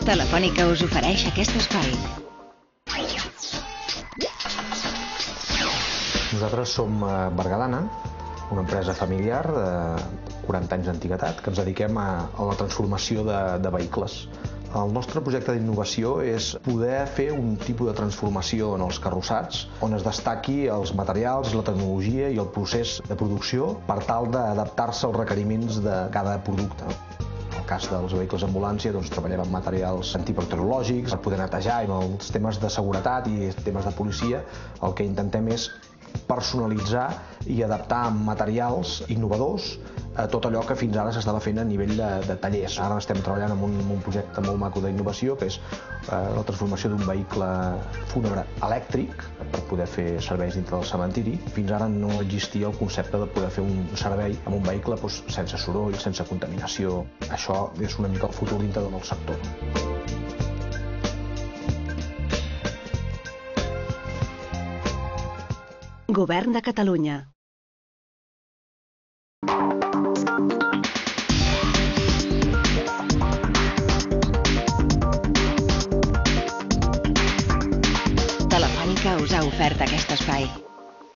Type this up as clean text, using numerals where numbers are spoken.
Telefònica us ofereix aquest espai. Nosaltres som Bergadana, una empresa familiar de 40 anys d'antiguitat que ens dediquem a la transformació de vehicles. El nostre projecte d'innovació és poder fer un tipus de transformació en els carrossats on es destaqui els materials, la tecnologia i el procés de producció per tal d'adaptar-se als requeriments de cada producte. En el cas dels vehicles ambulància, treballem amb materials antibacteriològics per poder netejar, i amb els temes de seguretat i temes de policia el que intentem és personalitzar i adaptar materials innovadors a tot allò que fins ara s'estava fent a nivell de tallers. Ara estem treballant en un projecte molt maco d'innovació que és la transformació d'un vehicle fúnebre elèctric per poder fer serveis dintre del cementiri. Fins ara no existia el concepte de poder fer un servei amb un vehicle sense soroll, sense contaminació. Això és una mica el futur dintre del sector. Govern de Catalunya. Telefònica us ha ofert aquest espai.